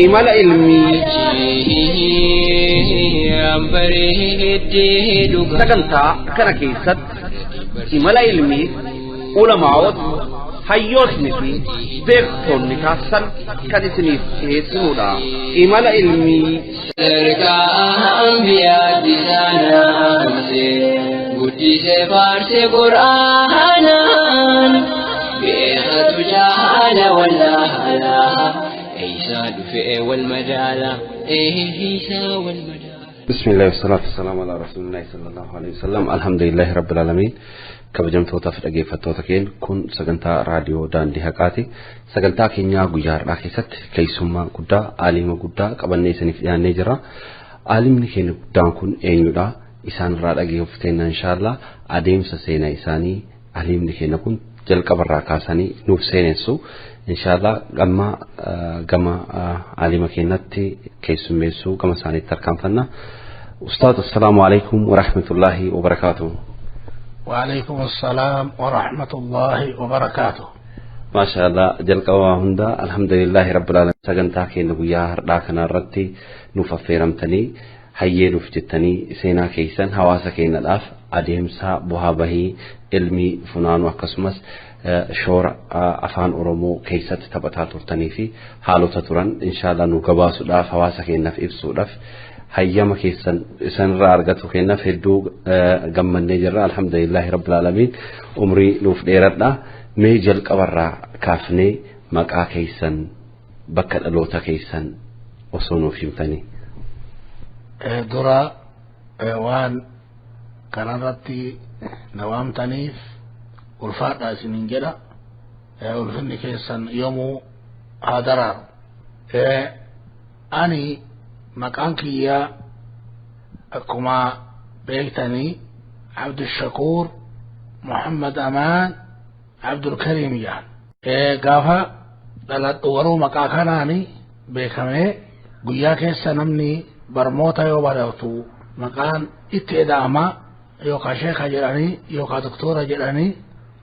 imala ilmii sagantaa kana keessatti imala ilmii ulamaa'ot hayyootni fi beektonni taasisan kan isiniif dhiyeessinuudha. Imala ilmii guddise faarse qur'aanaan beekatu jaala wallaala eeysaa dhufe walmadaala eeysaa walmadaala. Bismillah wassalatu wassalamu ala rasulillahi sallallahu alaihi wasallam. Alhamdulillahi rabbil alamin. Kabajamtoota fi dhaggeeffattoota keenya kun sagantaa raadiyoo daandii haqaati. Sagantaa keenyaa guyyaa har'aa keessatti keessummaa guddaa aalima guddaa qabannee isiniif dhiyaannee jira. Aalimni keenya guddaan kun eenyudha? Isaan irraa dhageeffateenna inshallah adeemsa seenaa isaanii aalimni keenya kun jalqabarraa kaasanii nuuf seenessu inshallah gama aalima keenyatti keessummeessuu gama isaaniitti harkaanfanna. Ustaaz assalaamu alaykum wa rahmatullahi wa barakatuh. وعليكم السلام ورحمة الله وبركاته. ما شاء الله جل قوا هندا الحمد لله رب العالمين. سجنتا كين بويا راكنا رتي نوففيرم تني هيا نفتتني سينا كيسن حواسا كين الأف أديم سا بوهابه علمي فنان وقسمس شور أفان أورمو كيسات تبتات ترتني في حالو تطرن إن شاء الله نوكباس الأف حواسا كين نف إبسو الأف هيا ما كيسن سن رارجتو كنا في الدو جمّن نجرا الحمد لله رب العالمين عمري نوف ديرنا ميجل كبرة كافني مكا كيسن بكر اللوتا كيسن وصونو فيمتني درا وان كنارتي نوام تنيف والفات سنين جدا والفني كيسن يومو هادرا أني مكان كيا كما بيتني عبد الشكور محمد أمان عبد الكريم يعني قافا دلت ورو مكاكناني بيكمي قيا كيسا نمني برموتا يو بريوتو مكان اتداما يوكا شيخ جراني يوكا دكتورة جراني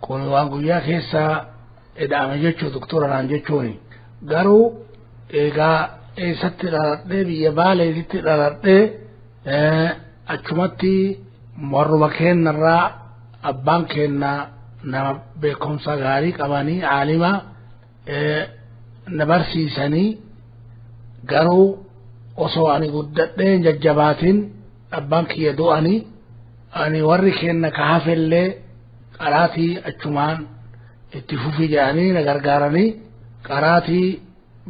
كوني وان قيا كيسا اداما جيشو دكتورة نان جيشوني قارو ايقا eessatti dhaladhee biyya baaleetitti dhaladhee achumatti warruma keenyarraa abbaan keenya nama beekumsa gaarii qabanii aalima na barsiisanii garuu osoo ani guddadhee jajjabaatiin abbaan kiyya du'anii ani warri keenya ka hafellee qaraatii achumaan itti fufi jedhanii na gargaaranii qaraatii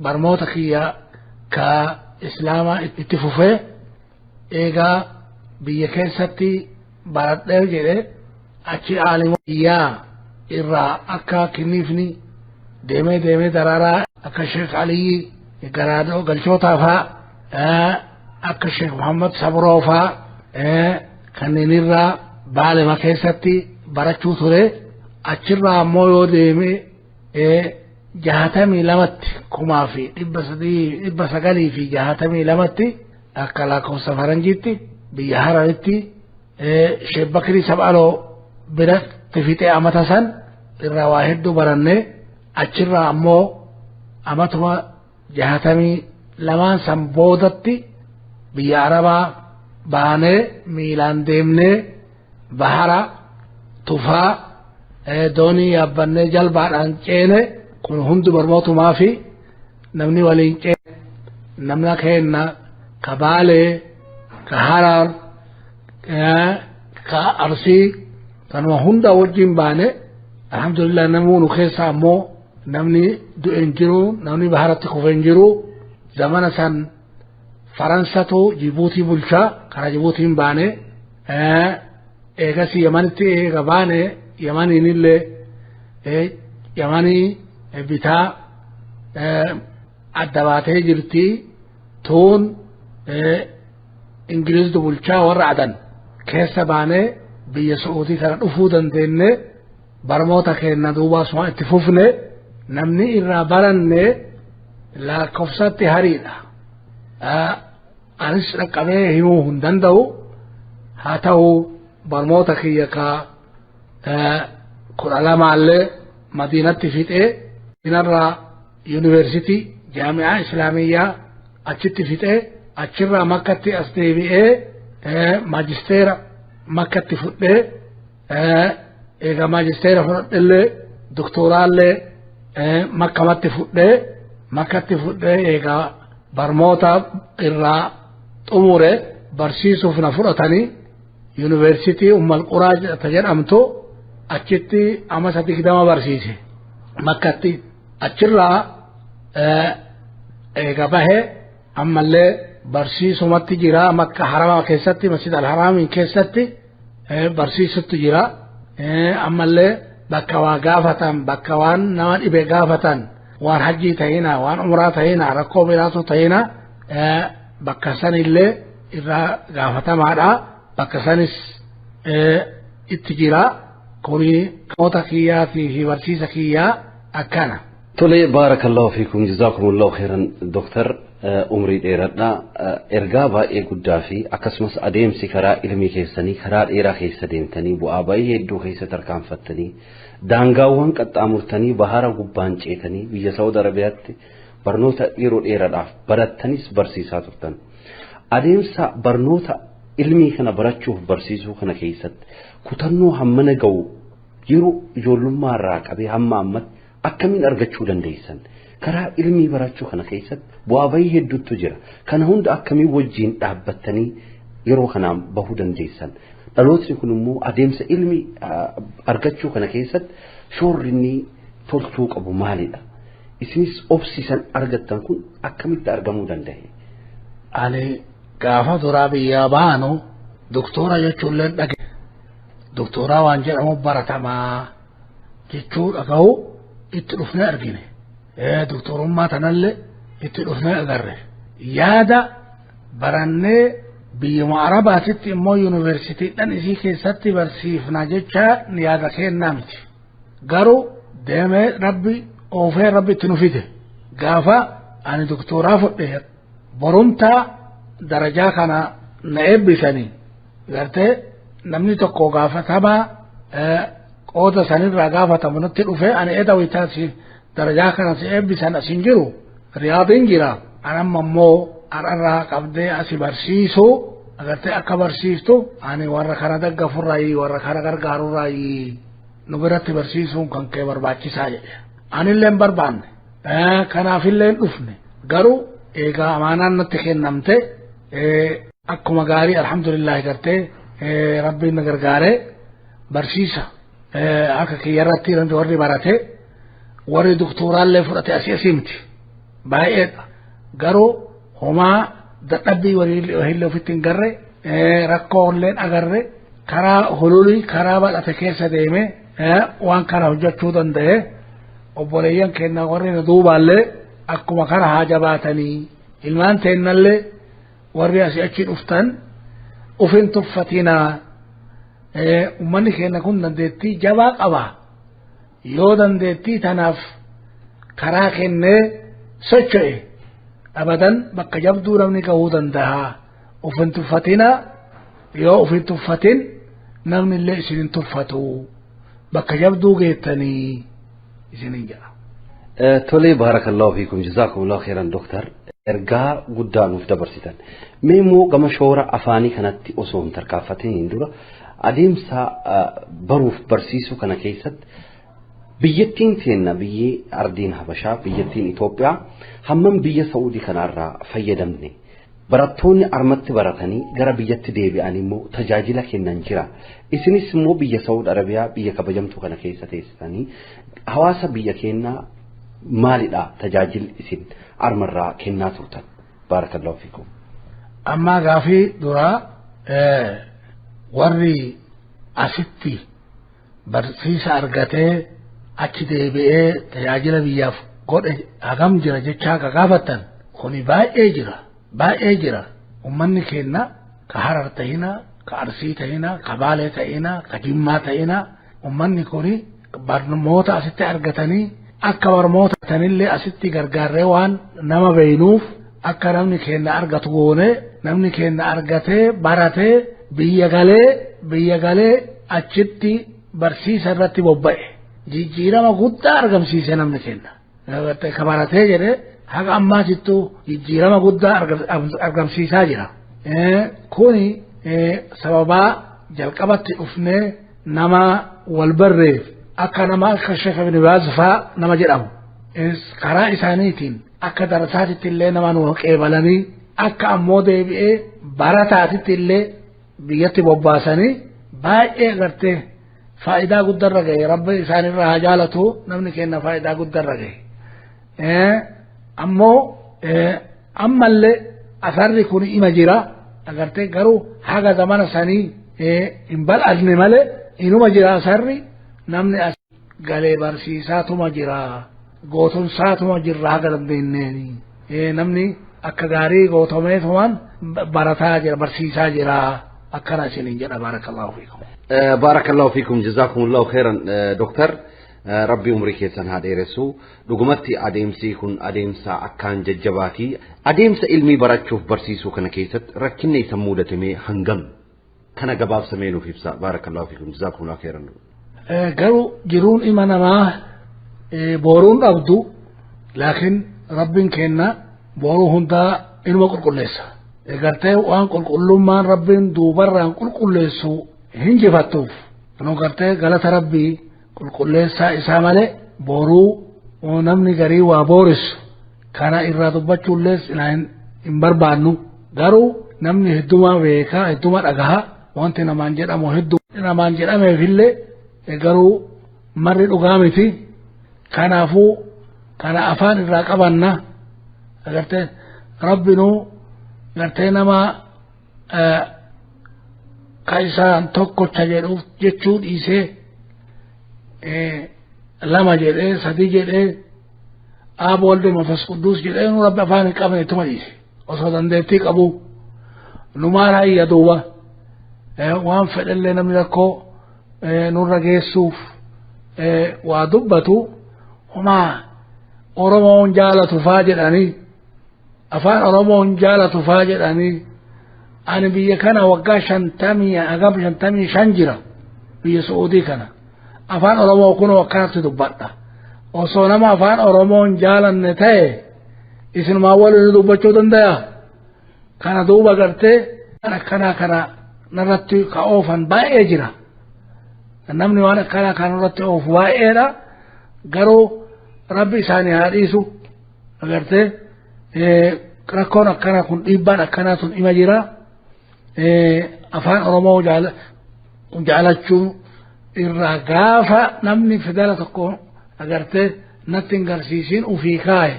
barmoota kiyya ka islaama itti fufee eegaa biyya keessatti baradhee jedhe achi aalima biyyaa irraa akka kinniifni deemee daraaraa akka sheekh aliyyi garaadoo galchootaa faa akka sheekh muhammad sabroo faa kanneen irraa baalema keessatti barachuu ture achirraa ammoo yoo deeme jahatamii lamatti kumaa fi dhibba sagalii fi jahatamii lamatti akka lakkoofsa faranjiitti biyya hararitti sheekh bakrii sab'aloo biratti fixee amata san irraa waa hedduu barannee achirraa ammoo amatuma jahatamii lamaan san boodatti biyya arabaa baanee miilaan deemnee bahara tufaa doonii yaabbannee jalbaadhaan ceene kun hundi barmootumaa fi namni waliin ceene namna keenna ka baalee ka harar ka arsii kanuma hunda wajjin baane alhamdulillah namuu nu keessa ammoo namni du'een jiru namni baharatti kufeen jiru zamana san faransatu jibuutii bulchaa kara jibuutiin baane eegasi yamanitti eega baane yamaniinillee yamanii bitaa adda baatee jirti tuun ingiliizdu bulchaa warra adan keessa baane biyya su'uutii kana dhufuu dandeenye barmoota keenya duubaa suma itti fufne namni irraa baranne lakkoofsatti hariidha anis dhaqqabee himuu hin danda'u haa ta'u barmoota kiyya ka kudha lamaallee madiinatti fixee inarraa yuuniversitii jaami'aa islaamiyyaa achitti fixee achirraa makkatti as deebi'ee maajisteera makkatti fudhee eega maajisteera fudhadhellee doktoraallee makkatti fudhee eega barmoota irraa xumure barsiisuuf na fudhatanii yuunivarsiitii Ummal Quraa jedhamtu achitti ama 30 barsiise makkatti achirraa eega bahee ammallee barsiisumatti jira makka harama keessatti masjid al-haramin keessatti barsiisutti jira ammallee bakka waa gaafatan bakka waan nama dhibe gaafatan waan hajjii ta'ina waan umraa ta'ina rakkoo biraatu ta'ina bakka sanillee irraa gaafatamaadha bakka sanis itti jira kuni qamoota kiyyaa fi barsiisa kiyyaa akkana. Tole baarakallahu fiikum jazakumullahu khairan doktor umrii dheeradha ergaa baay'ee guddaa fi akkasumas adeemsi karaa ilmii keessanii karaa dheeraa keessa deemtanii bu'aa baay'ee hedduu keessa tarkaanfattanii daangaawwan qaxxaamurtanii bahara gubbaan ceetanii biyya Saawud Arabiyaatti barnoota yeroo dheeraadhaaf barattanis barsiisaa turtan adeemsa barnoota ilmii kana barachuuf barsiisuu kana keessatti kutannoo hammana ga'u yeroo ijoollummaarraa qabee hamma ammatti akkamiin argachuu dandeessan karaa ilmii barachuu kana keessatti bu'aa baay'ee hedduutu jira kana hunda akkamiin wajjiin dhaabbattanii yeroo kanaan bahuu dandeessan dhalootni kun immoo adeemsa ilmii argachuu kana keessatti shoorri inni tolchuu qabu maalidha isinis obsiisan argattan kun akkamitti argamuu danda'e ani gaafa duraa biyyaa baanu doktora jechuullee dhage doktora waan jedhamu baratamaa jechuu dhaga'u itti dhufnee argine doktorummaa tanallee itti dhufnee agarre yaada barannee biyyuma arabaatitti immoo yuunivarsiitiidhaan isii keessatti barsiifna jecha yaada kennaa miti garuu deemee rabbi oofee rabbi itti nu fide gaafa ani doktoraa fudhee borumtaa darajaa kana na eebbisanii gartee namni tokko gaafatamaa qooda sanirraa gaafatamu nutti dhufe ani eda waytaasi darajaa kana si eebbisan asin jiru riyaadiin jira anamma immoo ararraa qabdee asi barsiisu agartee akka barsiiftu ani warra kana daggafurraayi warra kana gargaarurraayi nu biratti barsiisuun kan kee barbaachisaa jedhe anilleen barbaanne kanaafilleen dhufne garuu eegaa amaanaan nutti kennamte akkuma gaarii alhamdulillah gartee rabbiin na gargaaree barsiisa akka kiyyarratti warri barate warri doktoraallee fudhate asii miti baay'eedha garuu homaa dadhabbii waliin ofitti hin garre rakkoolleen agarre karaa hululii karaa bal'ate keessa deeme waan kana hojjechuu danda'e obboleeyyan keenya warri na duubaallee akkuma kana haa jabaatanii ilmaan teennallee warri asii achi dhuftan ufin tuffatinaa ummanni keenya kun dandeettii jabaa qaba yoo dandeettii tanaaf karaa kennee socho'e abadan bakka jabduu namni gahuu danda'a ufin tuffatina yoo ufin tuffatin namni illee isin hin tuffatu bakka jabduu geettanii isinin jedha. Tole baarakallahu fiikum jazakumullahu khairan doktor ergaa guddaa nuuf dabarsitan mee immoo gama shoora afaanii kanatti osoo hin tarkaanfatiin dura adeemsa baruuf barsiisuu kana keessatti biyyattiin teenna biyyi ardiin habashaa biyyattiin Itoophiyaa hammam biyya Saawudii kanarraa fayyadamne barattoonni armatti baratanii gara biyyatti deebi'an immoo tajaajila kennan jira isinis immoo biyya Saawud Arabiyaa biyya kabajamtuu kana keessa teessanii hawaasa biyya keenyaa maalidha tajaajil isin armarraa kennaa turtan baarakallahu fiikum amma gaafii duraa warri asitti barsiisa argatee achi deebi'ee tajaajila biyyaaf godhe hagam jira jechaa gaafattan kuni baay'ee jira ummanni keenya ka Harar ta'ina ka Arsii ta'ina ka Baalee ta'ina ka Jimmaa ta'ina ummanni kuni barnoota asitti argatanii akka barnoota tanillee asitti gargaarree waan nama beeynuuf akka namni keenya argatu goone namni keenya argatee baratee biyya galee achitti barsiisa irratti bobba'e jijjiirama guddaa argamsiise namni keenya ka baratee jedhe haga ammaatittu jijjiirama guddaa argamsiisaa jira. Kuni sababaa jalqabatti dhufnee nama wal barreef akka nama akka Sheekh Ibn Baaz faa nama jedhamu karaa isaaniitiin akka darasaatitti illee nama nu qeebalanii akka ammoo deebi'ee barataatitti illee biyyatti bobbaasanii baay'ee gartee faayidaa guddarra gahe rabbi isaanirraa haa jaalatu namni kenna faayidaa guddarra gahe. Ammoo ammallee asarri kun ima jira agartee garuu haga zamana sanii hin bal'anne malee inuma jira asarri namni as galee barsiisaatuma jira gootumsaatuma jirra haga dandeenyeeni namni akka gaarii gootomeetumaan barataa jira barsiisaa jira akkana isiniin jedha baarakallahu fiikum. Baarakallahu fiikum jazakumullahu khairan doktor. Rabbi umrii keessan haa dheeressu dhugumatti adeemsi kun adeemsa akkaan jajjabaati adeemsa ilmii barachuuf barsiisuu kana keessatti rakkinni isa mudatame hangam kana gabaabsamee nuuf ibsa baarakallahu fiikum jazakumullahu khairan. Garuu jiruun ilma namaa boruun dhabdu laakiin rabbiin kenna boruu hundaa ilma qulqulleessa gartee waan qulqullummaan rabbiin duubarraan qulqulleessu hin jifattuuf nu gartee galata rabbii qulqulleessaa isaa malee boruu namni garii waa boorisu kana irraa dubbachuullees hin barbaannu garuu namni hedduma beekaa hedduma dhagaha wanti namaan jedhamu hedduu namaan jedhameefillee garuu marri dhugaa miti kanaafuu kana afaan irraa qabanna agartee rabbinuu gartee nama ka isaan tokkocha jedhuuf jechuu dhiisee lama jedhee sadii jedhee aab walde manfas quddus jedhee nu rabbi afaan hin qabne ittuma dhiise osoo dandeettii qabu nu maal hayya duuba waan fedhellee namni rakkoo nurra geessuuf waa dubbatu humaa oromoon jaalatu faa jedhanii afaan oromoon jaalatu faa jedhanii ani biyya kana waggaa 55 jira biyya Saudi kana afaan oromoo kun akkanatti dubbadha osoo nama afaan oromoon jaalanne ta'e isinumaa waliin dubbachuu danda'a kana duuba gartee kana narratti ka oofan baay'ee jira namni waan akkana kanarratti oofu baay'eedha garuu rabbi isaanii haa dhiisu agartee rakkoon akkana kun dhiibbaan akkanaa tun ima jira afaan oromoo jaalachuu irraa gaafa namni fedala tokko agartee natti hin garsiisiin ufii kaaye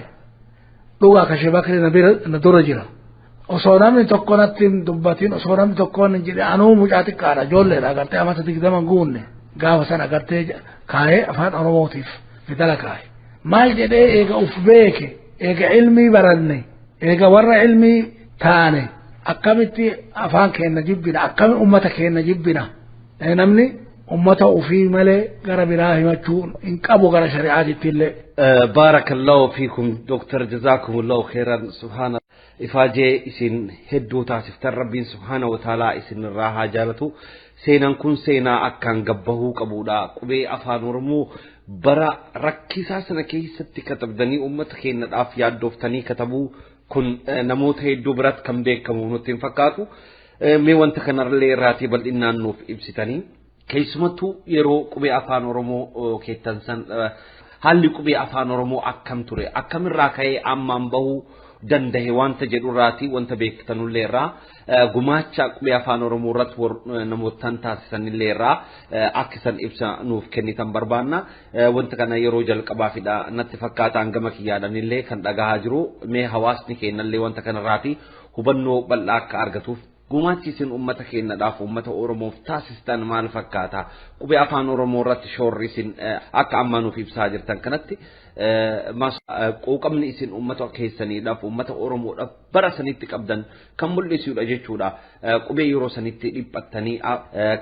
dhugaa kashee bakri na dura jira osoo namni tokko natti hin dubbatiin osoo namni tokko hin jedhe anuu mucaa xiqqaadha ijoolleedha agartee amata 20 guunne gaafa san agartee kaayee afaan oromootiif fedala kaaye maal jedhee eega uf beeke eega ilmii baranne eega warra ilmii taane akkamitti afaan keenna jibbina akkamitti ummata keenna jibbina namni ummata ufii malee gara biraa himachuu hin qabu gara shari'aatitti illee. Baarakallahu fiikum doktor jazakumullahu khairan subhana ifaajee isin hedduu taasiftan rabbiin subhana wa ta'ala isin irraa haa jaalatu seenaan kun seenaa akkaan gabbahuu qabudha qubee afaan oromoo bara rakkisaa sana keessatti katabdanii ummata keenyadhaaf yaaddooftanii katabuu kun namoota hedduu biratti kan beekamu nutti hin fakkaatu mee wanta kanarraa irraatii bal'inaan nuuf ibsitanii keessumattuu yeroo qubee afaan oromoo keettan san haalli qubee afaan oromoo akkam ture akkamirraa ka'ee ammaan bahuu dandahe wanta jedhurraati wanta beektanullee irraa gumaacha qubee afaan oromoo irratti namootaan taasisanillee irraa akkisan ibsa nuuf kennitan barbaanna wanta kana yeroo jalqabaafidha natti fakkaataan gama kiyyaadhanillee kan dhagahaa jiru mee hawaasni keenyallee wanta kanarraati hubannoo bal'aa akka argatuuf gumaachi isin ummata keenyadhaaf ummata oromoof taasistan maal fakkaata qubee afaan oromoo irratti shoorri isin akka ammaa nuuf ibsaa jirtan kanatti quuqamni isin ummata keessaniidhaaf ummata oromoodhaaf bara sanitti qabdan kan mul'isuudha jechuudha qubee yeroo sanitti dhiphattanii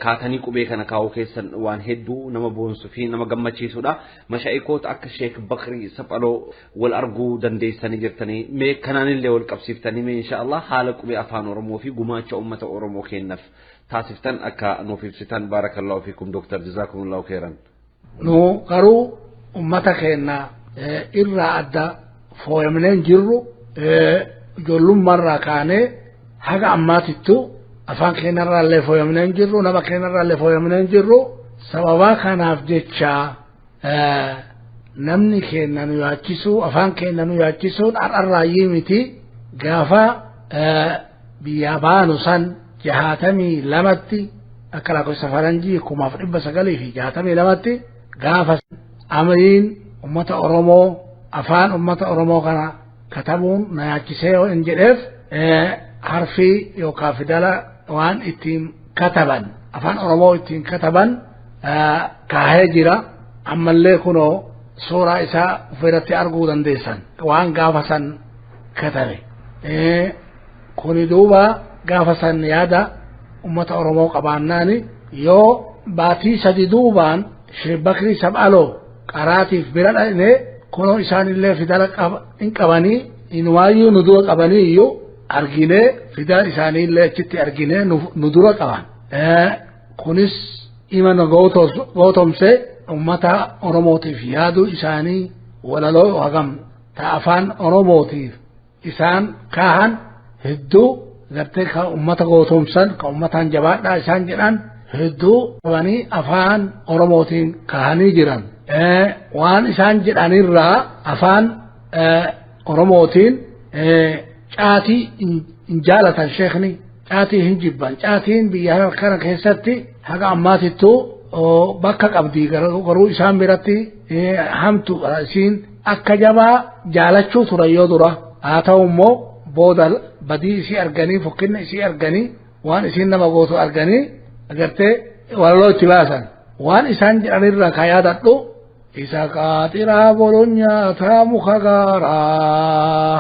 kaatanii qubee kana kaa'uu keessan waan hedduu nama boonsuu fi nama gammachiisuudha mashaayikoota akka Sheek Bakrii Saphaloo wal arguu dandeessanii jirtanii mee kanaanillee wal qabsiiftanii mee inshaallah haala qubee afaan oromoo fi gumaacha ummata oromoo keenyaaf taasiftan akka nuuf ibsitan baarakallahu fiikum doktor jazakumullahu khairan. Nu garuu ummata keenya irraa adda fooyamneen jirru ijoollummaarraa kaanee haga ammaatittu afaan keenyarraallee fooyamneen jirru nama keenyarraallee fooyamneen jirru sababaa kanaaf jecha namni keenya nu yaachisuu afaan keenya nu yaachisuun har'arraayyii miti gaafa biyyaa baanu san 62tti akka lakkoofsa faranjii 1962tti gaafa amriin ummata Oromoo afaan ummata Oromoo kana katabuun na yaachisee yoo hin jedheef harfii yookaan fidala waan ittiin kataban afaan Oromoo ittiin kataban kaahee jira ammallee kunoo suuraa isaa ofirratti arguu dandeessan waan gaafa san katabe kuni duuba gaafa san yaada ummata Oromoo qabaannaani yoo baatii sadi duubaan Sheekh Bakrii Sab'aloo qaraatiif bira dhaqne kunoo isaanillee fidala hin qabanii inumaayyuu nu dura qabanii iyyuu arginee fidala isaaniillee achitti arginee nu dura qaban kunis imana gootomse ummata Oromootiif yaaduu isaanii walaloo hagam ta afaan Oromootiif isaan kaahan hedduu gartee ka ummata gootomsan ka ummataan jabaadhaa isaan jedhan hedduu qabanii afaan Oromootiin kaahanii jiran waan isaan jedhanirraa afaan Oromootiin caatii hin jaalatan sheekni caatii hin jibban caatiin biyya kana keessatti haga ammaatittuu bakka qabdii garuu isaan biratti hamtu isiin akka jabaa jaalachuu turan yoo dura haa ta'u immoo booda badii isii arganii fokkinna isii arganii waan isiin nama gootu arganii agartee walaloo itti baasan waan isaan jedhanirraa ka yaadadhu isa qaaxiraa bolonyaa muka gaaraa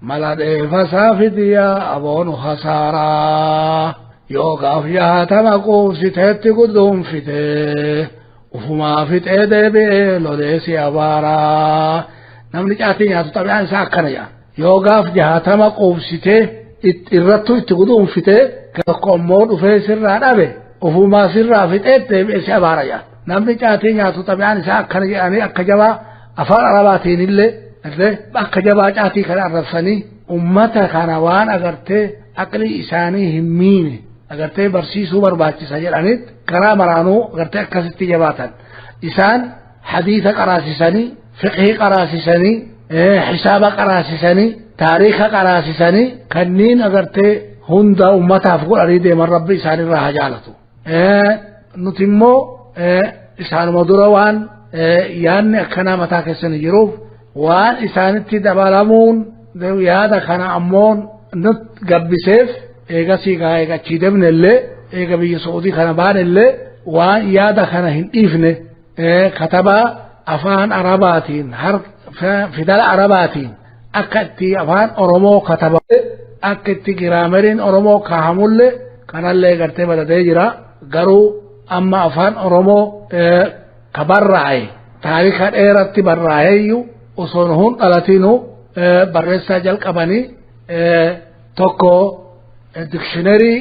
mala dheefasaa fidiyaa aboonu hasaaraa yoo gaaf 60 quubsiteetti gudduunfitee ufumaa fixee deebi'ee loleesi abaaraa namni caatii nyaatu xabi'aan isaa akkana jedha yoo gaaf 60 quubsitee irrattu itti gudduunfitee tokko immoo dhufee sirraa dhabe ufumaa sirraa fixee deebi'ee si abaara jedha namni caatii nyaatu xabi'aan isaa akkana jedhanii akka jabaa afaan arabaatiin illee akka jabaa caatii kana arrabsanii ummata kana waan agartee aqlii isaanii hin miine agartee barsiisuu barbaachisa jedhanit karaa maraanuu agartee akkasitti jabaatan isaan hadiisa qaraasisanii fiqhii qaraasisanii hisaaba qaraasisanii taariika qaraasisanii kanniin agartee hunda ummataaf godhanii deeman rabbi isaanirraa haa jaalatu nuti immoo isaanuma dura waan yaadni akkanaa mataa keessanii jiruuf waan isaanitti dabalamuun yaada kana ammoon nut gabbiseef eegasii gaa eegachii deemne illee eega biyya Saa'udii kana baane illee waan yaada kana hin dhiifne katabaa afaan Arabaatiin fidala Arabaatiin akka itti afaan Oromoo katabame akka itti giraameriin Oromoo kaahamullee kanallee gartee badadee jira garuu amma afaan Oromoo ka barraa'e taarika dheeratti barraa'eeyyuu osoon hun dhalatinu barreessaa jalqabanii tokko dictionary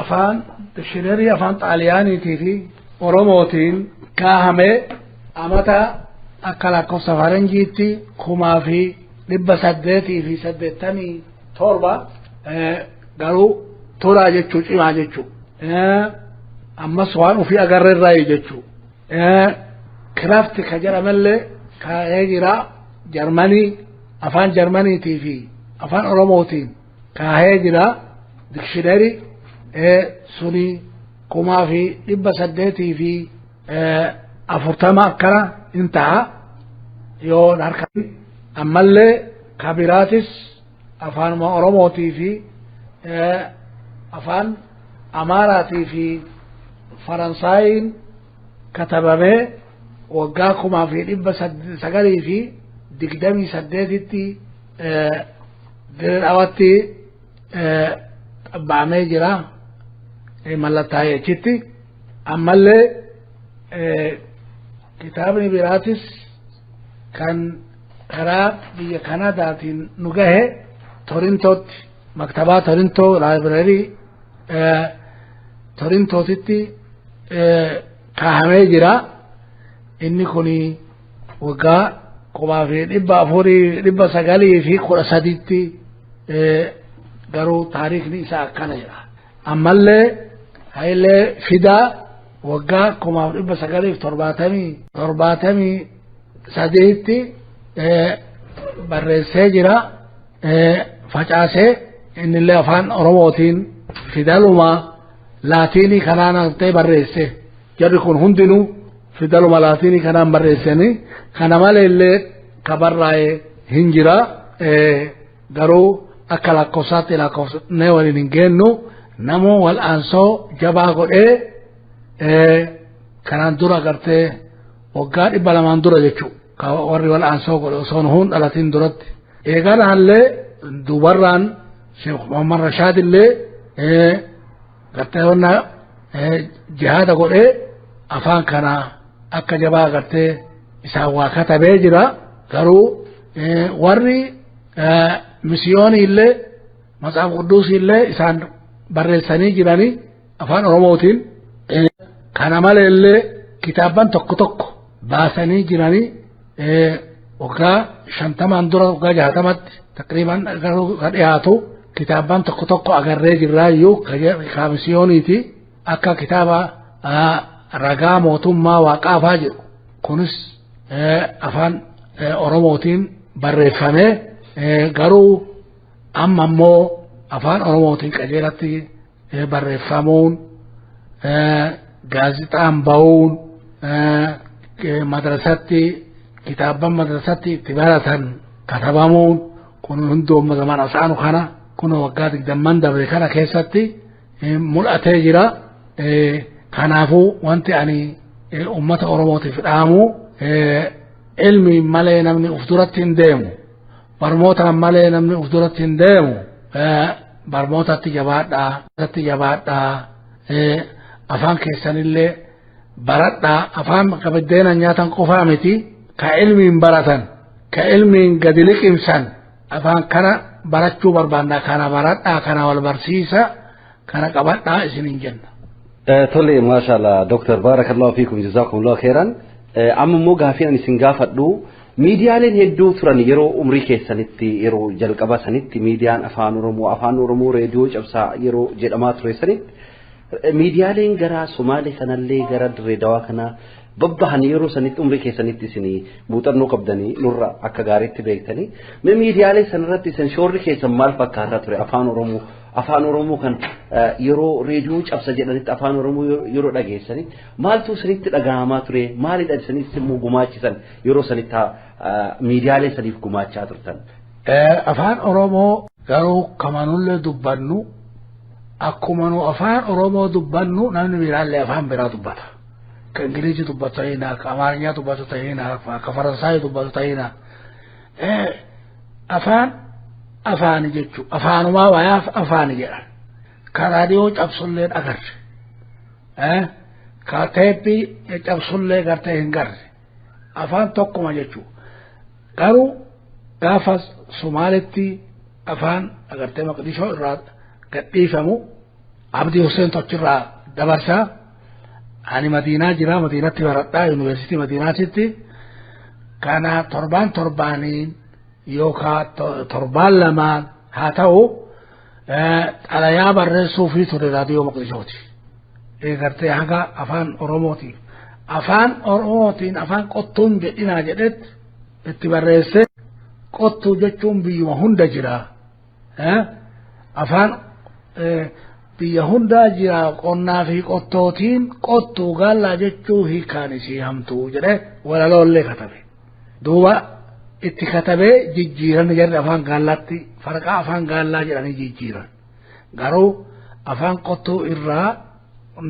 afaan xaaliyaaniitii fi Oromootiin kaahame amata akka lakkoofsa faranjiitti 1887 garuu toraa jechuu cimaa jechuu ammas waan ofii agarreerraa jechuu kiraafti ka jedhamallee kaa'ee jira Jarmanii afaan Jarmaniitii fi afaan Oromootiin kaahee jira dictionary suni 1840 akkana intaha yoo harkan ammallee kabiraatis afaan Oromootii fi afaan Amaaraatii fi Faransaayiin katabamee waggaa 1928tti dirrewatti xabbaamee jira mallattaa'ee achitti ammallee kitaabni biraatis kan karaa biyya Kanadaatiin nu gahe Torintootti maktabaa Torintoo laayibireerii Torintootitti kaahamee jira inni kuni waggaa كما في ربا فوري ربا سقالي في قرى سديتي قالوا تاريخ نيسا كان جرا أما اللي هاي اللي فدا وقا كما في ربا سقالي في ترباتمي سديتي برسي جرا فجأسي إن اللي أفان أروموتين فدالوما لاتيني كنانا تي برسي جركون هندنو فدالوما لاتيني كنان برسيني كنمال اللي كبراي هنجرا قالوا أكلا قصات إلى قصات نيوالي ننجنو نمو والأنسو جبا قد كنان دورا قرتي وقال إبالا من دورا جيشو كوري والأنسو قد أصون هون ألاتين دورت قال هالي دوبران شيخ محمد رشاد اللي قرتي هنا جهاد قد أفان كان أكا جبا قرتي إساوا كتبه جرا قالوا وري مسيوني اللي مصعب قدوسي اللي إسان برساني جراني أفان أروموتين كان مال اللي كتابان تك باساني جراني وكا شنتمان درا وكا جهتمت تقريبا قد إيهاتو كتابان تك أغرر جرايو كامسيوني تي أكا كتابا رقا موتما وقافا جرو كونس أفان أروموتين برفامه قالوا أما مو أفان أروموتين كجيرتي برفامون غازتان باون مدرستي كتابا مدرستي اعتبارة كتبامون كون هندوم زمان أسانو خانا كون وقاتك دمان دبري خانا كيستي ملأتي جرا كنافو وانت يعني أمة أروموتي في الآمو علمي مالي نمني أفدرت ديمو برموتا مالي نمني أفدرت ديمو برموتا تجابات أفان كيسان اللي برتا أفان كبدينا نياتن قفامتي كعلمي برتن كعلمي قدلك إمسان أفان كان برتشو بربانا كان برتا كان والبرسيسة كان قبطنا إسنين جنة تولي ما شاء الله دكتور بارك الله فيكم جزاكم الله خيرا أما موجها فينا نسنجافة دو ميديالين هدو ثران يرو أمريكا سنتي يرو جلقبا سنتي ميديان أفان ورمو راديو جبسا يرو جلمات رسنت ميديالين جرا سومالي سنالي جرا دريدوا كنا ببهن يرو سنت أمريكا سنتي سني بوتر نو قبدني نورا أكغاريت بيكتني من ميديالين سنرتي سنشوري كيس مال فكارات ري أفان ورمو كان يرو راديو جبسا جلنت أفان ورمو يرو داجي سنت مال تو سنت الأجامات ري مال إذا سنت سمو جماعة سن يرو سنتها ميديالين سنت جماعة شاطرتن أفان ورمو قالوا كمان اللي دبنو أكمنو أفان أرومو دبنو نحن بيرالي أفان برا دبتا كإنجليزي دبتا هنا كأمارينيا دبتا هنا كفرنساي دبتا هنا أفان جيتشو أفان ما وياف أفان جيران كراديو جابسولين أغر كاتيبي جابسولين غرتين غر أفان توكما جيتشو قالوا غافس سومالتي أفان أغرتين مقدشو الراد قديفمو عبدي حسين تجرا دبرسا أنا مدينة جرا مدينة تبرتا يونيفرسيتي مدينة ستي كان تربانين يوكا تربان لما هاتو على ياب الرسو في توري راديو مقدشوتي قرتي هكا أفان أروموتي أفان قطون جئنا جدت اتبرسي قطو جتون بيوم هند جرا أفان biyya hundaa jira qonnaa fi qottootiin qottuu gaallaa jechuu hiikaan isii hamtuu jedhe walaloollee katabe duuba itti katabee jijjiiran jarri afaan gaallaatti farqaa afaan gaallaa jedhanii jijjiiran garuu afaan qottuu irraa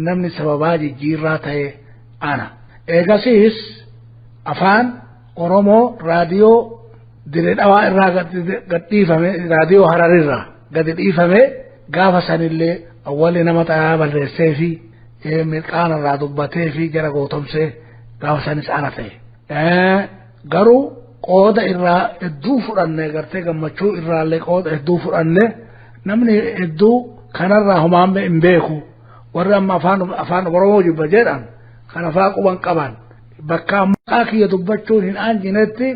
namni sababaa jijjiirraa ta'e ana eegasiis afaan oromoo raadiyoo diree dhawaa irraa gadhiifame raadiyoo hararirraa gadi dhiifame gaafa sanillee awwalli nama xayaa balleessee fi mirqaana irraa dubbatee fi jara gootomsee gaafa sanis ana ta'e garuu qooda irraa hedduu fudhanne gartee gammachuu irraallee qooda hedduu fudhanne namni hedduu kanarraa homaan hin beeku warri amma afaan oromoo jibba jedhan kan afaan quban qaban bakka maqaa kiyya dubbachuun hin aanjinetti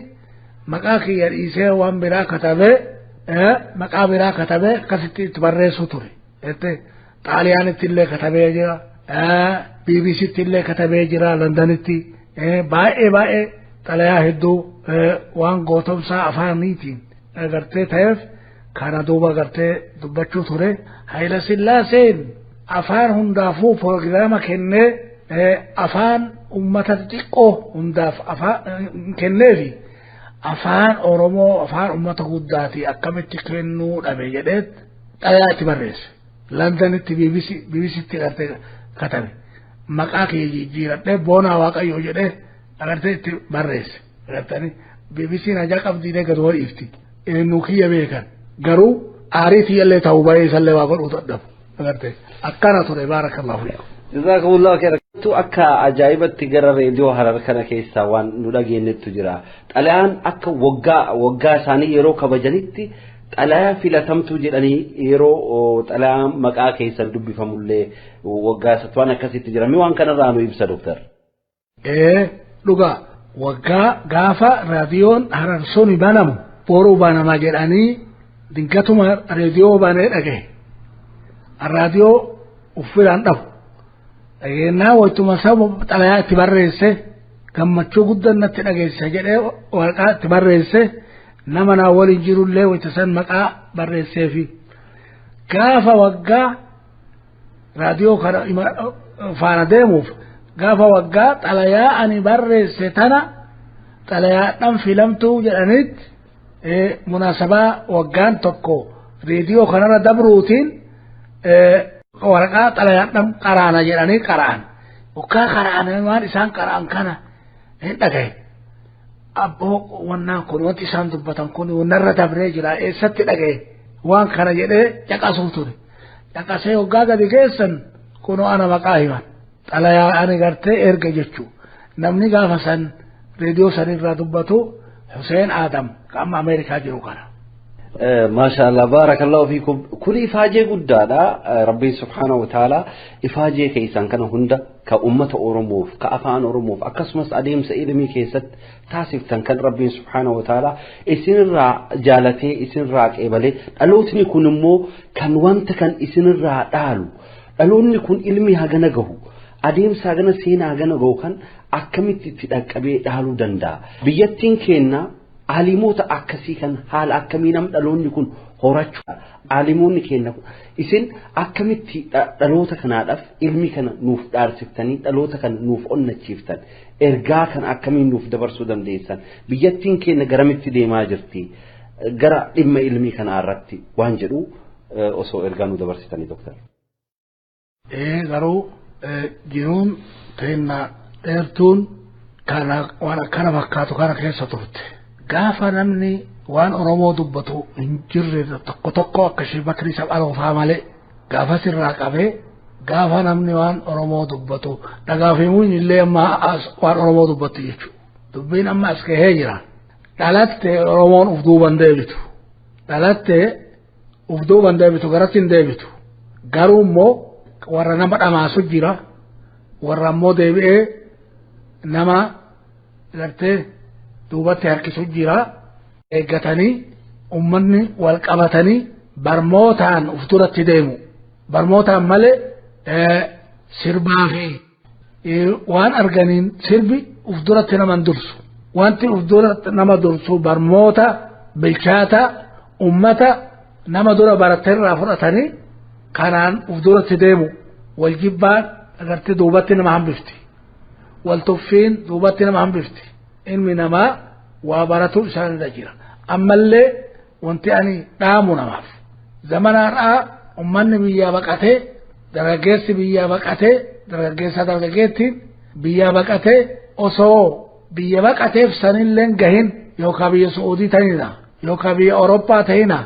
مقاكي يرئيسي وان برا كتبه مقابرا كتبه كسيتي تبرسو توري طاليان تيلي كتبه جرا بي بي سي تيلي كتبه جرا لندن تي باي طليا هدو وان غوتم سا افانيتي اگرتے تھیف کھانا دوبا کرتے دبچو تورے حیلا سلاسین افان هندافو پروگرام کenne afaan ummata xiqqoo hundaaf afaan kenneefi afaan oromoo afaan ummata guddaati akkamitti kennuu dhabe jedheet xalayaatti barreesse londanitti bbctti gartee katabe maqaa kee jijjiiradhee boonaa waaqayyoo jedhee agartee itti barreesse agartanii bbc'n ajaa qabdiinee gad wal ifti eenyu kiyya beekan garuu aariitii illee ta'uu baay'ee isallee waa godhuu dadhabu agartee akkana ture baarakallahu fiikum jazakumullahu khairan tu akka ajaa'ibatti gara reediyoo harar kana keessa waan nu dhageenyettu jira xalayaan akka waggaa isaanii yeroo kabajanitti xalayaa filatamtu jedhanii yeroo xalayaan maqaa keessan dubbifamullee waggaa satwaan akkasitti jira mi waan kanarraa nu ibsa doktor dhugaa waggaa gaafa raadiyoon harar suni banamu boruu banamaa jedhanii dingatuma reediyoo banee dhagahe raadiyoo uffiraan dhabu Egenaa wajjuma sabu xalayaa itti barreesse gammachuu guddaan natti dhageessisa jedhee waraqaa itti barreesse nama naa waliin jirullee wajja san maqaa barreesseefi gaafa waggaa raadiyoo kana faana deemuuf gaafa waggaa xalayaa ani barreesse tana xalayaadhaan filamtuu jedhanitti munaasabaa waggaan tokko reediyoo kanarra dabruutiin waraqaa xalayaadhaan qaraana jedhanii qara'an wakkaa qara'an waan isaan qara'an kana hin dhagaye abboo wannaan kun wanti isaan dubbatan kun wannarra dabree jira eessatti dhagaye waan kana jedhee caqasuu ture caqasee waggaa gadi geessan kunoo ana maqaa himan xalayaa ani gartee erga jechuu namni gaafa san reediyoo sanirraa dubbatu Hussein Adam amma Ameerikaa jiru kana ما شاء الله بارك الله فيكم كل إفاجة قدادا ربي سبحانه وتعالى إفاجة كيسان كان هندا كأمة أورموف كأفان أورموف أكسمس أديم سئلمي كيست تاسف كان ربي سبحانه وتعالى إسن الرا جالتي إسن راك إبلي ألوتني كن مو كان وانت كان إسن الرا دالو ألوني كن إلمي هاجنا جهو أديم ساجنا سينا هاجنا جهو كان أكمل تتأكبي دالو دندا بيتين كنا علموت أكسي كان حال أكمينا مدلون يكون هرچو علمون كنا إسن أكمت دلوتا كان عرف علمي كان نوف دارسفتني دلوتا كان نوف أن تشيفتن إرجع كان أكمين نوف دبر سودان ديسان بيجتين كنا جرمت دي ما جرتي جرا إما علمي كان عرفتي وانجرو أسو إرجانو دبر ستاني دكتور جرو جنون تينا إرتون كان وانا كان فكاتو كان كيسة تفت gaafa namni waan oromoo dubbatu hin jirre tokko akka Sheekh Bakrii Sab'aloo fa'aa malee gaafa sirraa qabee gaafa namni waan oromoo dubbatu dhagaafamuun illee amma waan oromoo dubbatu jechuudha. Dubbiin amma as gahee jira. Dhalattee oromoon uf duuban deebitu. Dhalattee uf duuban deebitu garatti hin deebitu. Garuu immoo warra nama dhamaasu jira. Warra immoo deebi'ee nama gartee duubatti harkisu jira eeggatanii ummanni wal qabatanii barmootaan uf duratti deemu barmootaan malee sirbaa fi waan arganiin sirbi uf duratti nama dursu wanti uf duratti nama dursu barmoota bilchaata ummata nama dura barateerraa fudhatanii kanaan uf duratti deemu wal jibbaan agartee duubatti nama hambifti wal tuffiin duubatti nama hambifti ilmi namaa waa baratu isaanirra jira ammallee wanti ani dhaamu namaaf zamanaadhaa ummanni biyyaa baqatee dargaggeessi biyyaa baqatee dargaggeettiin biyyaa baqatee osoo biyya baqateef sanilleen gahin yookaan biyya Suudii ta'ina yookaan biyya Awurooppaa ta'ina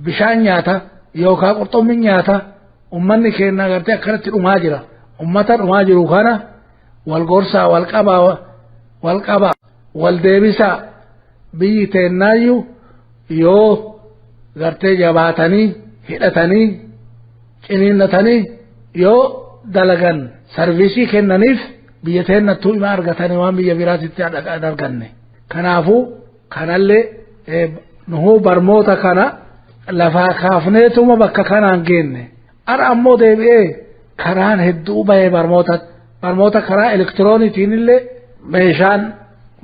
bishaan nyaata yookaan qurxummii nyaata ummanni keenya agartee akkanatti dhumaa jira ummata dhumaa jiru kana wal gorsaa wal qabaa والدبيسا بيتنايو يو غرتي جباتني هدتني كنينتني يو دلغن سرويسي كننيف بيتن تو ما ارغتني وان بي براتي تدغني كنافو kanallee nuhu barmoota kana lafaa kaafneetuma bakka kanaan geenne ar ammoo deebi'ee karaan hedduu bahee barmoota karaa elektiroonitiin illee meeshaan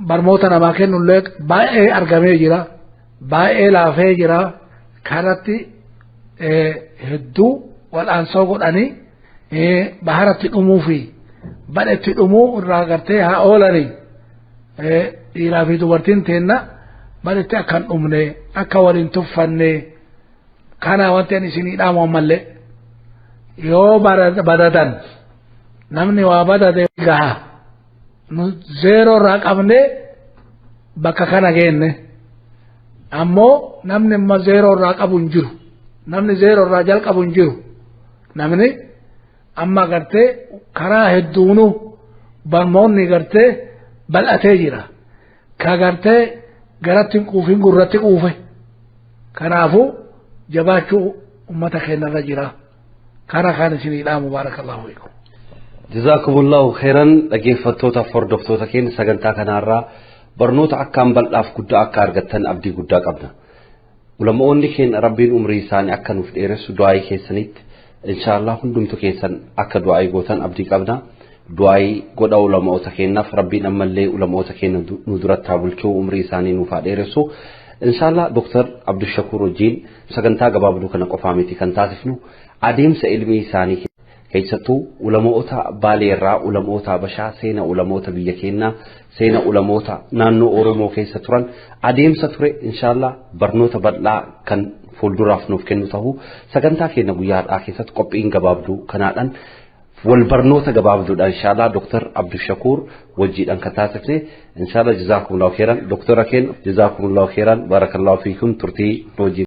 barmoota namaa kennullee baay'ee argamee jira baay'ee laafee jira karatti hedduu wal'aansoo godhanii baharatti dhumuu fi badhetti dhumuu irraa gartee haa oolanii dhiiraa fi dubartiin teenna badhetti akka hin dhumne akka waliin tuffanne kana wanti ani isinii dhaamu ammallee yoo badadan namni waa badade gaha nu zeero irraa qabne bakka kana geenne ammoo namni amma zeero irraa qabu hin jiru namni zeero irraa jalqabu hin jiru namni amma gartee karaa hedduunu barmoonni gartee bal'atee jira ka gartee garatti hin quufin gurratti quufe kanaafuu jabaachuu ummata keenyarra jira kana kan isinidhaa mubaarakallahu fiikum jazakumullahu khairan dhaggeeffattoota hordoftoota keenya sagantaa kanarraa barnoota akkaan bal'aaf guddaa akka argattan abdii guddaa qabna ulamaa'onni keenya rabbiin umrii isaanii akka nuuf dheeressu du'aa keessanitti inshallah hundumtu keessan akka du'aa gootan abdii qabna du'aa godha ulamaa'ota keenyaaf rabbiin ammallee ulamaa'ota keenya nu duratti bulchuu umrii isaanii nuuf dheeressu inshallah Dr. Abdul Shakur wajjin sagantaa gabaabduu kana qofaa miti kan taasifnu adeemsa ilmi isaanii keessattuu ulamaa'ota baaleerraa ulamaa'ota bashaa seenaa ulamaa'ota biyya keenyaa seenaa ulamaa'ota naannoo Oromoo keessa turan adeemsa ture inshallah barnoota bal'aa kan fuulduraaf nuuf kennu ta'uu sagantaa keenya guyyaadhaa keessatti qophiin gabaabduu kanaadhaan wal barnoota gabaabduudha inshallah Dr. Abdul Shakur wajjiidhaan kan taasifne inshallah jazakumullahu khairan Dr. Aken jazakumullahu khairan barakallahu fiikum turtii wajji